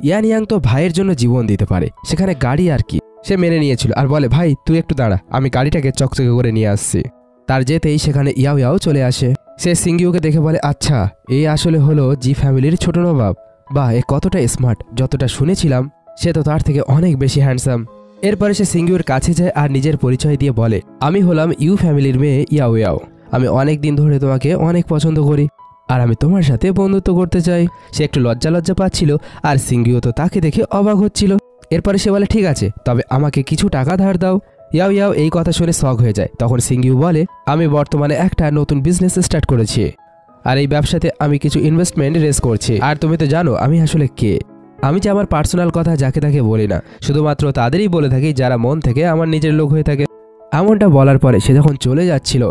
ইয়ান young তো ভাইয়ের জন্য জীবন দিতে পারে, সেখানে গাড়ি আর কি। সে মেনে নিয়েছিল আর বলে, ভাই তুই একটু দাঁড়া, আমি গাড়িটাকে চকচকে করে নিয়ে আসছি। তার যেতেই সেখানে ইয়াও ইয়াও চলে আসে। সে সিঙ্গিউকে দেখে বলে, আচ্ছা এই আসলে হলো জি ফ্যামিলির ছোট নবাব। বাহ, এ কতটা স্মার্ট, যতটা শুনেছিলাম সে তো তার থেকে অনেক বেশি হ্যান্ডসাম। এরপরে সে সিঙ্গিউর কাছে যায় আর নিজের পরিচয় দিয়ে বলে, আমি হলাম ইউ ফ্যামিলির মেয়ে ইয়াও ইয়াও। আমি অনেক দিন ধরে তোমাকে অনেক পছন্দ করি আর আমি তোমার সাথে বন্ধুত্ব করতে চাই। সে একটু লজ্জা লজ্জা পাচ্ছিল আর সিঙ্গিউ তো তাকে দেখে অবাক হচ্ছিল। এরপরে সে বলে, ঠিক আছে, তবে আমাকে কিছু টাকা ধার দাও। ইয়াও ইয়াও এই কথা শুনে শক হয়ে যায়। তখন সিঙ্গিউ বলে, আমি বর্তমানে একটা নতুন বিজনেস স্টার্ট করেছি আর এই ব্যবসাতে আমি কিছু ইনভেস্টমেন্ট রেজ করছি। আর তুমি তো জানো আমি আসলে কে। আমি যে আমার পার্সোনাল কথা যাকে তাকে বলি না, শুধুমাত্র তাদেরই বলে থাকি যারা মন থেকে আমার নিজের লোক হয়ে থাকে। এমনটা বলার পরে সে যখন চলে যাচ্ছিল,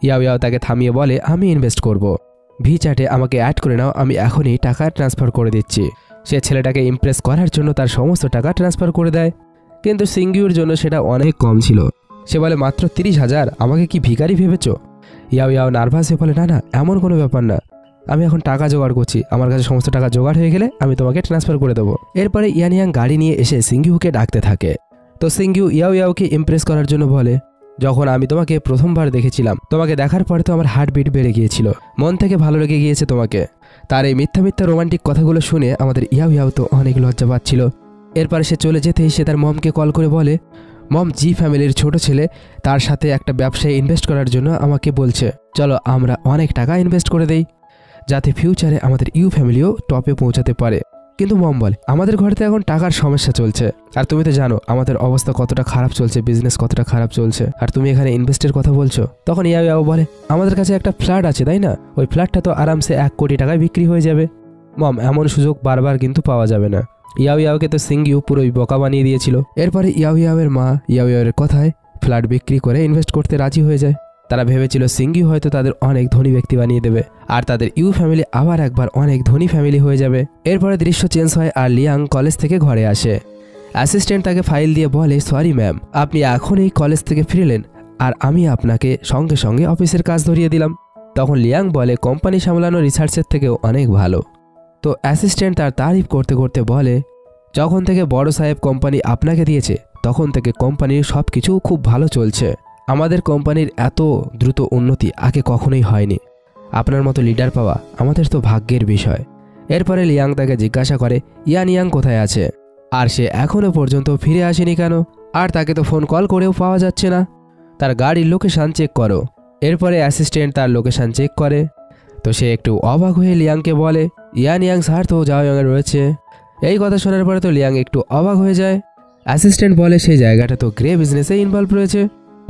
ইয়াও ইয়াও তাকে থামিয়ে বলে, আমি ইনভেস্ট করব। ভি চ্যাটে আমাকে অ্যাড করে নাও, আমি এখনই টাকা ট্রান্সফার করে দিচ্ছি। সে ছেলেটাকে ইমপ্রেস করার জন্য তার সমস্ত টাকা ট্রান্সফার করে দেয়, কিন্তু সিঙ্গিউর জন্য সেটা অনেক কম ছিল। সে বলে, মাত্র 30,000? আমাকে কি ভিখারি ভেবেছ? ইয়াও ইয়াও নার্ভাস হয়ে বলে, না না, এমন কোনো ব্যাপার না, আমি এখন টাকা জোগাড় করছি, আমার কাছে সমস্ত টাকা জোগাড় হয়ে গেলে আমি তোমাকে ট্রান্সফার করে দেবো। এরপরে ইয়ান ইয়াং গাড়ি নিয়ে এসে সিঙ্গিউকে ডাকতে থাকে। তো সিঙ্গিউ ইয়াও ইয়াওকে ইমপ্রেস করার জন্য বলে, যখন আমি তোমাকে প্রথমবার দেখেছিলাম, তোমাকে দেখার পরে তো আমার হার্টবিট বেড়ে গিয়েছিল, মন থেকে ভালো লেগে গিয়েছে তোমাকে। তার এই মিথ্যা মিথ্যা রোমান্টিক কথাগুলো শুনে আমাদের ইয়াও ইয়াও তো অনেক লজ্জা পাচ্ছিল। এরপরে সে চলে যেতেই সে তার মমকে কল করে বলে, মম, জি ফ্যামিলির ছোট ছেলে তার সাথে একটা ব্যবসায় ইনভেস্ট করার জন্য আমাকে বলছে, চলো আমরা অনেক টাকা ইনভেস্ট করে দেই যাতে ফিউচারে আমাদের ইউ ফ্যামিলিও টপে পৌঁছাতে পারে। কিন্তু মম বলে, আমাদের ঘরেতে এখন টাকার সমস্যা চলছে আর তুমি তো জানো আমাদের অবস্থা কতটা খারাপ চলছে, বিজনেস কতটা খারাপ চলছে, আর তুমি এখানে ইনভেস্টের কথা বলছো। তখন ইয়াও ইয়াও বলে, আমাদের কাছে একটা ফ্ল্যাট আছে তাই না, ওই ফ্ল্যাটটা তো আরামসে 1 কোটি টাকায় বিক্রি হয়ে যাবে। মম, এমন সুযোগ বারবার কিন্তু পাওয়া যাবে না। ইয়াও ইয়াওকে তো সিঙ্গিউ পুরোই বোকা বানিয়ে দিয়েছিল। এরপরে ইয়াও ইয়াওয়ের মা ইয়াও ইয়াওয়ের কথায় ফ্ল্যাট বিক্রি করে ইনভেস্ট করতে রাজি হয়ে যায়। তারা ভেবেছিল সিঙ্গিউ হয়তো তাদের অনেক ধনী ব্যক্তি বানিয়ে দেবে আর তাদের ইউ ফ্যামিলি আবার একবার অনেক ধনী ফ্যামিলি হয়ে যাবে। এরপরে দৃশ্য চেঞ্জ হয় আর লিয়াং কলেজ থেকে ঘরে আসে। অ্যাসিস্ট্যান্ট তাকে ফাইল দিয়ে বলে, সরি ম্যাম, আপনি এখনই কলেজ থেকে ফিরলেন আর আমি আপনাকে সঙ্গে সঙ্গে অফিসের কাজ ধরিয়ে দিলাম। তখন লিয়াং বলে, কোম্পানি সামলানো রিসার্চের থেকেও অনেক ভালো। তো অ্যাসিস্ট্যান্ট তার তারিফ করতে করতে বলে, যখন থেকে বড় সাহেব কোম্পানি আপনাকে দিয়েছে তখন থেকে কোম্পানির সব কিছু খুব ভালো চলছে। আমাদের কোম্পানির এত দ্রুত উন্নতি আগে কখনোই হয়নি। আপনার মতো লিডার পাওয়া আমাদের তো ভাগ্যের বিষয়। এরপরে লিয়াং তাকে জিজ্ঞাসা করে, ইয়ান ইয়াং কোথায় আছে আর সে এখনও পর্যন্ত ফিরে আসেনি কেন, আর তাকে তো ফোন কল করেও পাওয়া যাচ্ছে না, তার গাড়ির লোকেশান চেক করো। এরপরে অ্যাসিস্ট্যান্ট তার লোকেশান চেক করে। তো সে একটু অবাক হয়ে লিয়াংকে বলে, ইয়ান ইয়াং স্যার তো জাওয়াংয়ে রয়েছে। এই কথা শোনার পরে তো লিয়াং একটু অবাক হয়ে যায়। অ্যাসিস্ট্যান্ট বলে, সেই জায়গাটা তো গ্রে বিজনেসে ইনভলভ রয়েছে,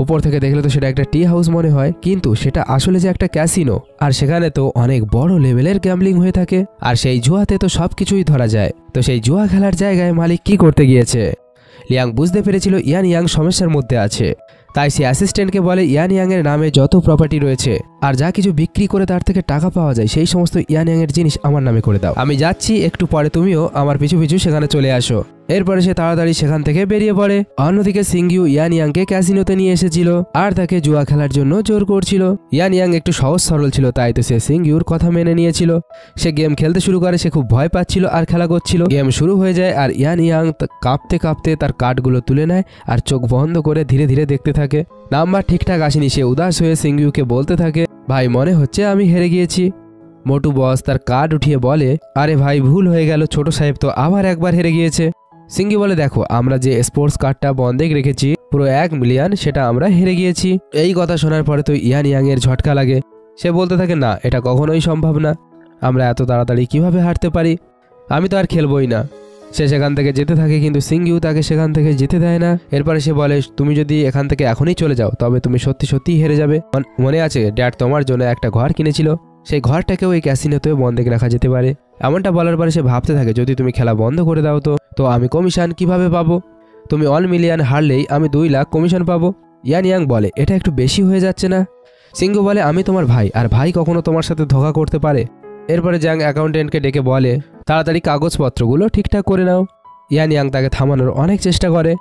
উপর থেকে দেখলে তো সেটা একটা টি হাউস মনে হয়, কিন্তু সেটা আসলে যে একটা ক্যাসিনো আর সেখানে তো অনেক বড় লেভেলের গ্যাম্বলিং হয়ে থাকে আর সেই জুয়াতে তো সবকিছুই ধরা যায়। তো সেই জুয়া খেলার জায়গায় মালিক কি করতে গিয়েছে? লিয়াং বুঝতে পেরেছিল ইয়ান ইয়াং সমস্যার মধ্যে আছে, তাই সে অ্যাসিস্ট্যান্টকে বলে, ইয়ান ইয়াং এর নামে যত প্রপার্টি রয়েছে আর যা কিছু বিক্রি করে তার থেকে টাকা পাওয়া যায় সেই সমস্ত ইয়ান ইয়াং এর জিনিস আমার নামে করে দাও। আমি যাচ্ছি, একটু পরে তুমিও আমার পিছু পিছু সেখানে চলে আসো। এরপরে সে তাড়াতাড়ি সেখান থেকে বেরিয়ে পড়ে। অন্যদিকে সিঙ্গিউ ইয়ান ইয়াংকে ক্যাসিনোতে নিয়ে এসেছিল আর তাকে জুয়া খেলার জন্য জোর করছিল। ইয়ান ইয়াং একটু সহজ সরল ছিল, তাই তো সে সিঙ্গিউর কথা মেনে নিয়েছিল। সে গেম খেলতে শুরু করে, সে খুব ভয় পাচ্ছিল আর খেলা করছিল। গেম শুরু হয়ে যায় আর ইয়ান ইয়াং কাঁপতে কাঁপতে তার কার্ডগুলো তুলে নেয় আর চোখ বন্ধ করে ধীরে ধীরে দেখতে থাকে। নাম্বার ঠিকঠাক আসেনি, সে উদাস হয়ে সিঙ্গিউকে বলতে থাকে, ভাই মনে হচ্ছে আমি হেরে গিয়েছি। মোটু বস তার কার্ড উঠিয়ে বলে, আরে ভাই ভুল হয়ে গেল, ছোট সাহেব তো আবার একবার হেরে গিয়েছে। সিঙ্গি বলে, দেখো আমরা যে স্পোর্টস কার্ডটা বন্ধক রেখেছি পুরো 1 মিলিয়ন, সেটা আমরা হেরে গিয়েছি। এই কথা শোনার পরে তো ইয়ান ইয়াং এর ঝটকা লাগে। সে বলতে থাকে, না এটা কখনোই সম্ভব না, আমরা এত তাড়াতাড়ি কিভাবে হারতে পারি, আমি তো আর খেলবই না। সে সেখান থেকে যেতে থাকে কিন্তু সিঙ্গিউ তাকে সেখান থেকে যেতে দেয় না। এরপরে সে বলে, তুমি যদি এখান থেকে এখনই চলে যাও তবে তুমি সত্যি সত্যিই হেরে যাবে। মনে আছে ড্যাড তোমার জন্য একটা ঘর কিনেছিল, সেই ঘরটাকেও এই ক্যাসিনোতে বন্ধক রাখা যেতে পারে। এমনটা বলার পরে সে ভাবতে থাকে, যদি তুমি খেলা বন্ধ করে দাও তো আমি কমিশন কিভাবে পাবো? তুমি 1 মিলিয়ন হারলেই আমি 2 লাখ কমিশন পাবো। ইয়ান ইয়াং বলে, এটা একটু বেশি হয়ে যাচ্ছে না? সিঙ্গু বলে, আমি তোমার ভাই আর ভাই কখনো তোমার সাথে ধোঁকা করতে পারে? এরপরে জ্যাং অ্যাকাউন্টেন্টকে ডেকে বলে, তাড়াতাড়ি কাগজপত্রগুলো ঠিকঠাক করে নাও। ইয়ান ইয়াং তাকে থামানোর অনেক চেষ্টা করে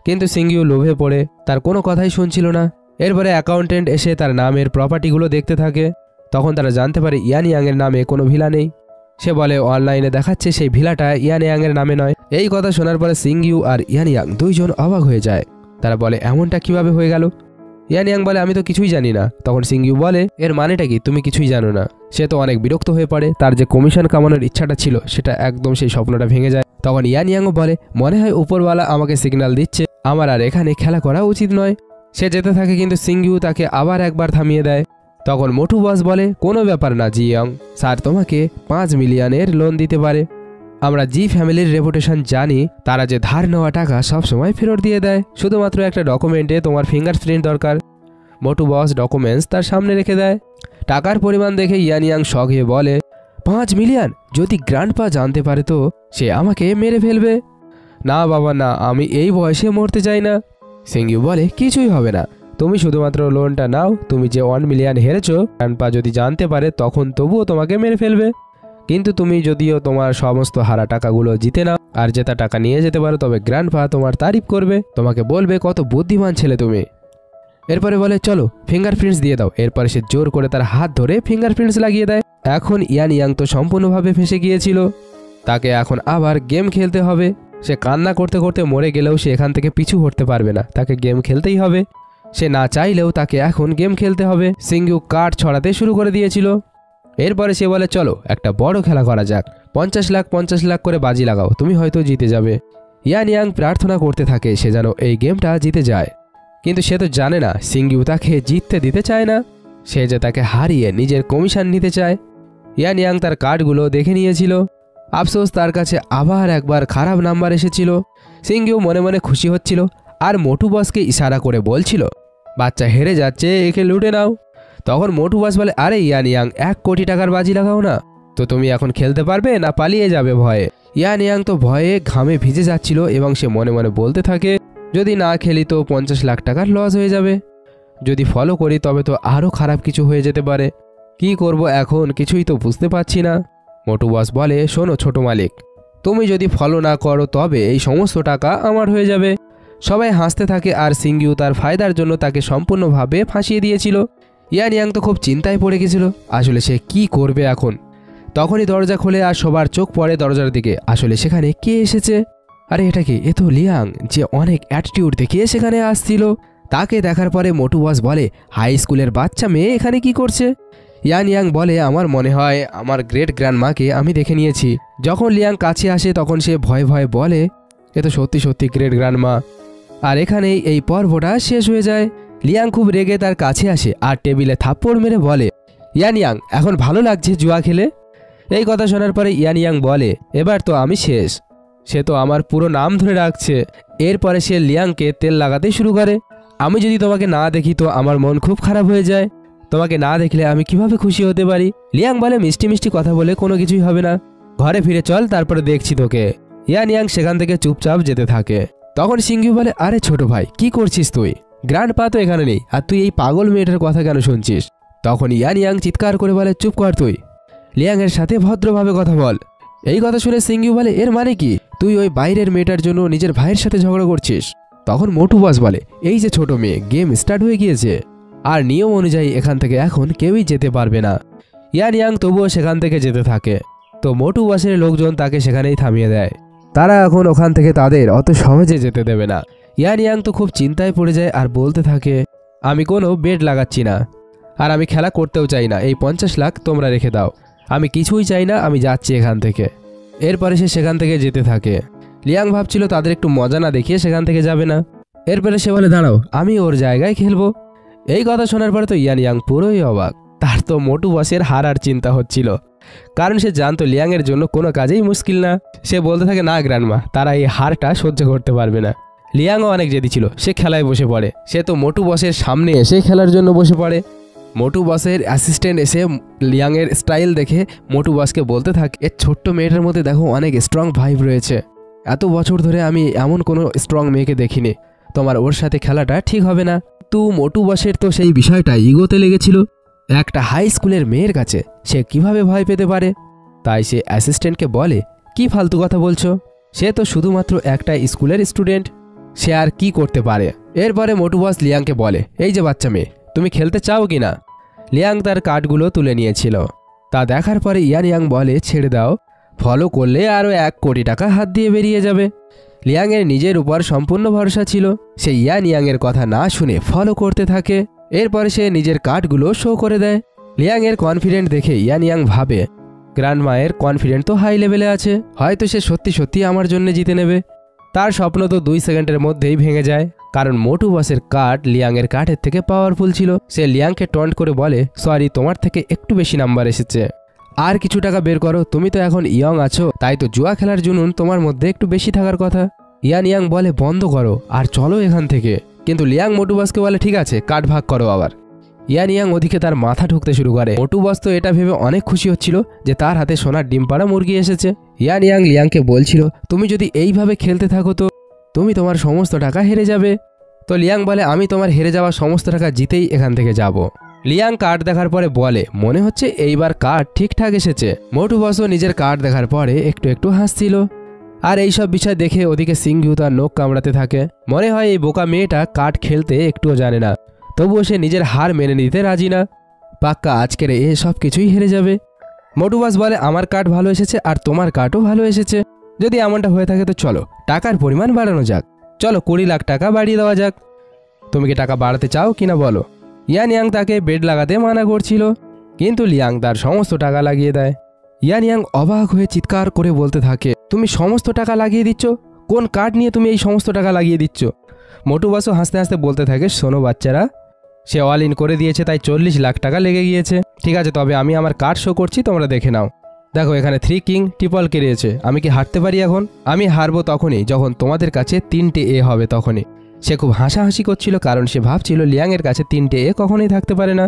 কিন্তু সিঙ্গিউ লোভে পড়ে তার কোনো কথাই শুনছিল না। এরপরে অ্যাকাউন্টেন্ট এসে তার নামের প্রপার্টিগুলো দেখতে থাকে। তখন তারা জানতে পারে ইয়ান ইয়াং এর নামে কোনো ভিলা নেই। সে বলে অনলাইনে দেখাচ্ছে সেই ভিলাটা ইয়ান ইয়াংয়ের নামে নয়। এই কথা শোনার পরে সিংইউ আর ইয়ান ইয়াং দুইজন অবাক হয়ে যায়। তারা বলে এমনটা কিভাবে হয়ে গেল? ইয়ান ইয়াং বলে আমি তো কিছুই জানি না। তখন সিংইউ বলে এর মানেটা কি, তুমি কিছুই জানো না। সে তো অনেক বিরক্ত হয়ে পড়ে, তার যে কমিশন কামানোর ইচ্ছাটা ছিল সেটা একদম সেই স্বপ্নটা ভেঙে যায়। তখন ইয়ান ইয়াংও বলে মনে হয় উপরওয়ালা আমাকে সিগন্যাল দিচ্ছে আমার আর এখানে খেলা করা উচিত নয়। সে যেতে থাকে কিন্তু সিংইউ তাকে আবার একবার থামিয়ে দেয়। তখন মোটু বস বলে কোনো ব্যাপার না জি ইয়ং, স্যার তোমাকে 5 মিলিয়নের লোন দিতে পারে। আমরা জি ফ্যামিলির রেপুটেশন জানি, তারা যে ধার নেওয়া টাকা সবসময় ফেরত দিয়ে দেয়, শুধুমাত্র একটা ডকুমেন্টে তোমার ফিঙ্গারপ্রিন্ট দরকার। মোটু বস ডকুমেন্টস তার সামনে রেখে দেয়। টাকার পরিমাণ দেখে ইয়ান ইয়াং শক হয়ে বলে 5 মিলিয়ন? যদি গ্র্যান্ডপা জানতে পারে তো সে আমাকে মেরে ফেলবে। না বাবা না, আমি এই বয়সে মরতে চাই না। সিংইউ বলে কিছুই হবে না, তুমি শুধুমাত্র লোনটা নাও। তুমি যে 1 মিলিয়ন হেরেছো, গ্র্যান্ডপা যদি জানতে পারে তখন তবুও তোমাকে মেরে ফেলবে। কিন্তু তুমি যদিও তোমার সমস্ত হারা টাকাগুলো জিতে নাও আর জেতা টাকা নিয়ে যেতে পারো, তবে গ্র্যান্ডপা তোমার তারিফ করবে, তোমাকে বলবে কত বুদ্ধিমান ছেলে তুমি। এরপরে বলে চলো ফিঙ্গারপ্রিন্টস দিয়ে দাও। এরপরে সে জোর করে তার হাত ধরে ফিঙ্গারপ্রিন্টস লাগিয়ে দেয়। এখন ইয়ান ইয়াং তো সম্পূর্ণভাবে ফেঁসে গিয়েছিল, তাকে এখন আবার গেম খেলতে হবে। সে কান্না করতে করতে মরে গেলেও সে এখান থেকে পিছু হটতে পারবে না, তাকে গেম খেলতেই হবে। সে না চাইলেও তাকে এখন গেম খেলতে হবে। সিংইউ কার্ড ছড়াতে শুরু করে দিয়েছিল। এরপরে সে বলে চলো একটা বড় খেলা করা যাক, 50 লাখ করে বাজি লাগাও, তুমি হয়তো জিতে যাবে। ইয়ান ইয়াং প্রার্থনা করতে থাকে সে যেন এই গেমটা জিতে যায়, কিন্তু সে তো জানে না সিংইউ তাকে জিততে দিতে চায় না, সে যে তাকে হারিয়ে নিজের কমিশন নিতে চায়। ইয়ান ইয়াং তার কার্ডগুলো দেখে নিয়েছিল। আফসোস তার কাছে আবার একবার খারাপ নাম্বার এসেছিল। সিংইউ মনে মনে খুশি হচ্ছিল আর মোটু বসকে ইশারা করে বলছিল বাচ্চা হেরে যাচ্ছে, একে লুটে নাও। তখন মোটু বস বলে আরে ইয়ান ইয়াং 1 কোটি টাকার বাজি লাগাও না, তো তুমি এখন খেলতে পারবে না পালিয়ে যাবে ভয়ে। ইয়ান ইয়াং তো ভয়ে ঘামে ভিজে যাচ্ছিল এবং সে মনে মনে বলতে থাকে যদি না খেলি তো 50 লাখ টাকার লস হয়ে যাবে, যদি ফলো করি তবে তো আরও খারাপ কিছু হয়ে যেতে পারে, কি করব এখন কিছুই তো বুঝতে পারছি না। মোটু বস বলে শোনো ছোট মালিক, তুমি যদি ফলো না করো তবে এই সমস্ত টাকা আমার হয়ে যাবে। সবাই হাসতে থাকে আর সিংইউ তার ফায়দার জন্য তাকে সম্পূর্ণভাবে ফাঁসিয়ে দিয়েছিল। ইয়ান ইয়াং তো খুব চিন্তায় পড়ে গেছিল, আসলে সে কি করবে এখন। তখনই দরজা খোলে আর সবার চোখ পড়ে দরজার দিকে। আসলে সেখানে কে এসেছে? আরে এটা কি? এ তো লিয়াং, যে অনেক অ্যাটিটিউড দেখিয়ে সেখানে আসছিল। তাকে দেখার পরে মোটু বস বলে হাই স্কুলের বাচ্চা মেয়ে এখানে কি করছে? ইয়ান ইয়াং বলে আমার মনে হয় আমার গ্রেট গ্র্যান্ডমাকে আমি দেখে নিয়েছি। যখন লিয়াং কাছে আসে তখন সে ভয়ে ভয়ে বলে এ তো সত্যি সত্যি গ্রেট গ্র্যান্ডমা। আর এখানেই এই পর্বটা শেষ হয়ে যায়। লিয়াং খুব রেগে তার কাছে আসে আর টেবিলে থাপ্পড় মেরে বলে ইয়ান ইয়াং এখন ভালো লাগছে জুয়া খেলে? এই কথা শোনার পরে ইয়ান ইয়াং বলে এবার তো আমি শেষ, সে তো আমার পুরো নাম ধরে রাখছে। এরপরে সে লিয়াংকে তেল লাগাতে শুরু করে। আমি যদি তোমাকে না দেখি তো আমার মন খুব খারাপ হয়ে যায়, তোমাকে না দেখলে আমি কিভাবে খুশি হতে পারি? লিয়াং বলে মিষ্টি মিষ্টি কথা বলে কোনো কিছুই হবে না, ঘরে ফিরে চল তারপরে দেখছি তোকে। ইয়ান ইয়াং সেখান থেকে চুপচাপ যেতে থাকে। তখন সিংইউ বলে আরে ছোট ভাই কি করছিস তুই? গ্র্যান্ডপা তো এখানে নেই আর তুই এই পাগল মেয়েটার কথা কেন শুনছিস? তখন ইয়ান ইয়াং চিৎকার করে বলে চুপ কর তুই, লিয়াংয়ের সাথে ভদ্রভাবে কথা বল। এই কথা শুনে সিংইউ বলে এর মানে কি? তুই ওই বাইরের মেয়েটার জন্য নিজের ভাইয়ের সাথে ঝগড়া করছিস? তখন মোটু বস বলে এই যে ছোট মেয়ে, গেম স্টার্ট হয়ে গিয়েছে আর নিয়ম অনুযায়ী এখান থেকে এখন কেউই যেতে পারবে না। ইয়ান ইয়াং তবুও সেখান থেকে যেতে থাকে, তো মোটু বসের লোকজন তাকে সেখানেই থামিয়ে দেয়। তারা এখন ওখান থেকে তাদের অত সহজে যেতে দেবে না। ইয়ান ইয়াং তো খুব চিন্তায় পড়ে যায় আর বলতে থাকে আমি কোনো বেড লাগাচ্ছি না আর আমি খেলা করতেও চাই না, এই 50 লাখ তোমরা রেখে দাও, আমি কিছুই চাই না, আমি যাচ্ছি এখান থেকে। এরপরে সে সেখান থেকে যেতে থাকে। লিয়াং ভাবছিল তাদের একটু মজা না দেখিয়ে সেখান থেকে যাবে না। এরপরে সে বলে দাঁড়াও আমি ওর জায়গায় খেলবো। এই কথা শোনার পরে তো ইয়ান ইয়াং পুরোই অবাক। তার তো মোটু বসের হারার চিন্তা হচ্ছিল, কারণ সে জানতো লিয়াংয়ের জন্য কোনো কাজেই মুশকিল না। সে বলতে থাকে না গ্র্যান্ডমা, তারা এই হারটা সহ্য করতে পারবে না। লিয়াংও অনেক জেদি ছিল, সে খেলায় বসে পড়ে। সে তো মোটু বসের সামনে এসে খেলার জন্য বসে পড়ে। মোটু বসের অ্যাসিস্ট্যান্ট এসে লিয়াংয়ের স্টাইল দেখে মোটু বসকে বলতে থাকে এর ছোট্ট মেয়েটার মধ্যে দেখো অনেক স্ট্রং ভাইব রয়েছে, এত বছর ধরে আমি এমন কোনো স্ট্রং মেয়েকে দেখিনি, তোমার ওর সাথে খেলাটা ঠিক হবে না। তো মোটু বসের তো সেই বিষয়টা ইগোতে লেগেছিল, একটা হাই স্কুলের মেয়ের কাছে সে কিভাবে ভয় পেতে পারে। তাই সে অ্যাসিস্ট্যান্টকে বলে কি ফালতু কথা বলছো, সে তো শুধুমাত্র একটা স্কুলের স্টুডেন্ট, সে আর কি করতে পারে। এরপরে মোটু বস লিয়াংকে বলে এই যে বাচ্চা মেয়ে, তুমি খেলতে চাও কি না? লিয়াং তার কার্ডগুলো তুলে নিয়েছিল। তা দেখার পরে ইয়ান ইয়াং বলে ছেড়ে দাও, ফলো করলে আরও 1 কোটি টাকা হাত দিয়ে বেরিয়ে যাবে। লিয়াংয়ের নিজের উপর সম্পূর্ণ ভরসা ছিল। সে ইয়ান ইয়াংয়ের কথা না শুনে ফলো করতে থাকে। এরপরে সে নিজের কার্ডগুলো শো করে দেয়। লিয়াংয়ের কনফিডেন্ট দেখে ইয়ান ইয়াং ভাবে গ্র্যান্ডমায়ের কনফিডেন্ট তো হাই লেভেলে আছে, হয়তো সে সত্যি সত্যি আমার জন্য জিতে নেবে। তার স্বপ্ন তো 2 সেকেন্ডের মধ্যেই ভেঙে যায়, কারণ মোটু বসের কার্ড লিয়াংয়ের কার্ডের থেকে পাওয়ারফুল ছিল। সে লিয়াংকে টন্ট করে বলে সরি, তোমার থেকে একটু বেশি নাম্বার এসেছে, আর কিছু টাকা বের করো, তুমি তো এখন ইয়ং আছো, তাই তো জুয়া খেলার জুনুন তোমার মধ্যে একটু বেশি থাকার কথা। ইয়ান ইয়াং বলে বন্ধ করো আর চলো এখান থেকে, কিন্তু লিয়াং মোটু বসকে বলে ঠিক আছে কার্ড ভাগ করো আবার। ইয়ান ইয়াং ওদিকে তার মাথা ঠুকতে শুরু করে। মোটু বস তো এটা ভেবে অনেক খুশি হচ্ছিল যে তার হাতে সোনার ডিম পাড়া মুরগি এসেছে। ইয়ান ইয়াং লিয়াংকে বলছিল তুমি যদি এইভাবে খেলতে থাকো তো তুমি তোমার সমস্ত টাকা হেরে যাবে। তো লিয়াং বলে আমি তোমার হেরে যাওয়া সমস্ত টাকা জিতেই এখান থেকে যাব। লিয়াং কার্ড দেখার পরে বলে মনে হচ্ছে এইবার কার্ড ঠিকঠাক এসেছে। মোটু বসও নিজের কার্ড দেখার পরে একটু একটু হাসছিল। আর এইসব বিষয় দেখে ওদিকে সিংঘিউ তার নখ কামড়াতে থাকে। মনে হয় এই বোকা মেয়েটা কার্ড খেলতে একটুও জানে না, তবুও সে নিজের হার মেনে নিতে রাজি না। পাক্কা আজকের এ সব কিছুই হেরে যাবে। মোটু বস বলে আমার কার্ড ভালো এসেছে আর তোমার কার্ডও ভালো এসেছে, যদি এমনটা হয়ে থাকে তো চলো টাকার পরিমাণ বাড়ানো যাক, চলো 20 লাখ টাকা বাড়িয়ে দেওয়া যাক। তুমি কি টাকা বাড়াতে চাও কিনা বলো। ইয়ান ইয়াং তাকে বেড লাগাতে মানা করছিল, কিন্তু লিয়াং তার সমস্ত টাকা লাগিয়ে দেয়। ইয়ান ইয়াং অবাক হয়ে চিৎকার করে বলতে থাকে তুমি সমস্ত টাকা লাগিয়ে দিচ্ছ, কোন কার্ড নিয়ে তুমি এই সমস্ত টাকা লাগিয়ে দিচ্ছ। মোটু বসও হাসতে হাসতে বলতে থাকে শোনো বাচ্চারা, সে অল ইন করে দিয়েছে তাই 40 লাখ টাকা লেগে গিয়েছে। ঠিক আছে, তবে আমি আমার কার্ড শো করছি, তোমরা দেখে নাও। দেখো এখানে 3 কিং ট্রিপল কে রয়েছে, আমি কি হারতে পারি এখন? আমি হারবো তখনই যখন তোমাদের কাছে 3টে এ হবে তখনই। সে খুব হাসাহাসি করছিল, কারণ সে ভাবছিল লিয়াংয়ের কাছে 3টে এ কখনোই থাকতে পারে না।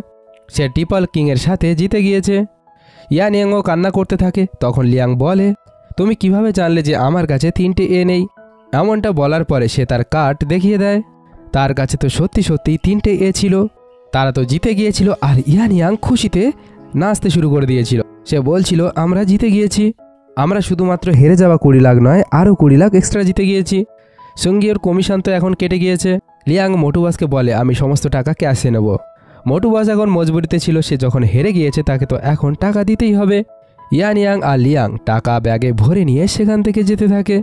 সে ট্রিপল কিংয়ের সাথে জিতে গিয়েছে। ইয়ান ইয়াংও কান্না করতে থাকে। তখন লিয়াং বলে তুমি কিভাবে জানলে যে আমার কাছে 3টে এ নেই? এমনটা বলার পরে সে তার কার্ড দেখিয়ে দেয়। তার কাছে তো সত্যি সত্যি 3টে এ ছিল। তারা তো জিতে গিয়েছিল, আর ইয়ান ইয়াং খুশিতে নাচতে শুরু করে দিয়েছিল। সে বলছিল আমরা জিতে গিয়েছি, আমরা শুধুমাত্র হেরে যাওয়া 20 লাখ নয়, আরও 20 লাখ এক্সট্রা জিতে গিয়েছি। সঙ্গীয়র কমিশন তো এখন কেটে গিয়েছে। লিয়াং মোটু বসকে বলে আমি সমস্ত টাকা ক্যাশে নেব। মোটু বস এখন মজবুরিতে ছিল, সে যখন হেরে গিয়েছে তাকে তো এখন টাকা দিতেই হবে। ইয়ান ইয়াং আর লিয়াং টাকা ব্যাগে ভরে নিয়ে সেখান থেকে যেতে থাকে।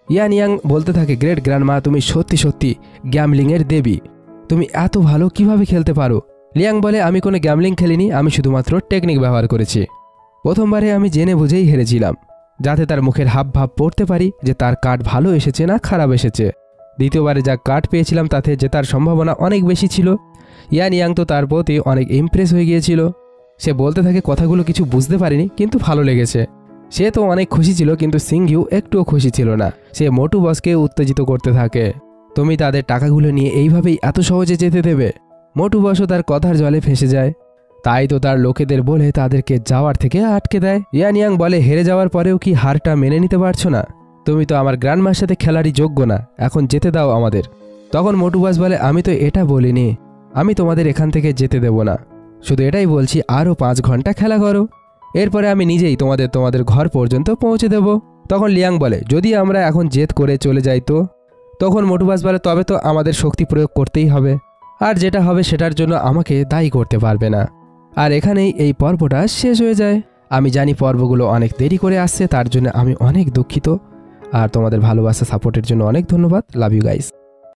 ইয়ান ইয়াং বলতে থাকে গ্রেট গ্র্যান্ডমা, তুমি সত্যি সত্যি গ্যামলিংয়ের দেবী, তুমি এত ভালো কিভাবে খেলতে পারো। লিয়াং বলে আমি কোনো গ্যামলিং খেলিনি, আমি শুধুমাত্র টেকনিক ব্যবহার করেছি। প্রথমবারে আমি জেনে বুঝেই হেরেছিলাম, যাতে তার মুখের হাবভাব পড়তে পারি যে তার কার্ড ভালো এসেছে না খারাপ এসেছে। দ্বিতীয়বারে যা কার্ড পেয়েছিলাম তাতে জেতার সম্ভাবনা অনেক বেশি ছিল। ইয়ান ইয়াং তো তার প্রতি অনেক ইমপ্রেস হয়ে গিয়েছিল। সে বলতে থাকে কথাগুলো কিছু বুঝতে পারিনি, কিন্তু ভালো লেগেছে। সে তো অনেক খুশি ছিল, কিন্তু সিংঘিউ একটুও খুশি ছিল না। সে মোটু বসকে উত্তেজিত করতে থাকে তুমি তাদের টাকাগুলো নিয়ে এইভাবেই এত সহজে যেতে দেবে? মোটু বসও তার কথার জলে ফেঁসে যায়। তাই তো তার লোকেদের বলে তাদেরকে যাওয়ার থেকে আটকে দেয়। ইয়ান ইয়াং বলে হেরে যাওয়ার পরেও কি হারটা মেনে নিতে পারছো না? তুমি তো আমার গ্র্যান্ডমার সাথে খেলারই যোগ্য না, এখন যেতে দাও আমাদের। তখন মোটু বস বলে আমি তো এটা বলিনি, আমি তোমাদের এখান থেকে যেতে দেব না, শুধু এটাই বলছি আরও 5 ঘন্টা খেলা করো, এরপরে আমি নিজেই তোমাদের ঘর পর্যন্ত পৌঁছে দেব। তখন লিয়াং বলে যদি আমরা এখন জেদ করে চলে যাই তো? তখন মোটু বস বলে তবে তো আমাদের শক্তি প্রয়োগ করতেই হবে, আর যেটা হবে সেটার জন্য আমাকে দায়ী করতে পারবে না। আর এখানেই এই পর্বটা শেষ হয়ে যায়। আমি জানি পর্বগুলো অনেক দেরি করে আসছে, তার জন্য আমি অনেক দুঃখিত। আর তোমাদের ভালোবাসা সাপোর্টের জন্য অনেক ধন্যবাদ। Love you guys.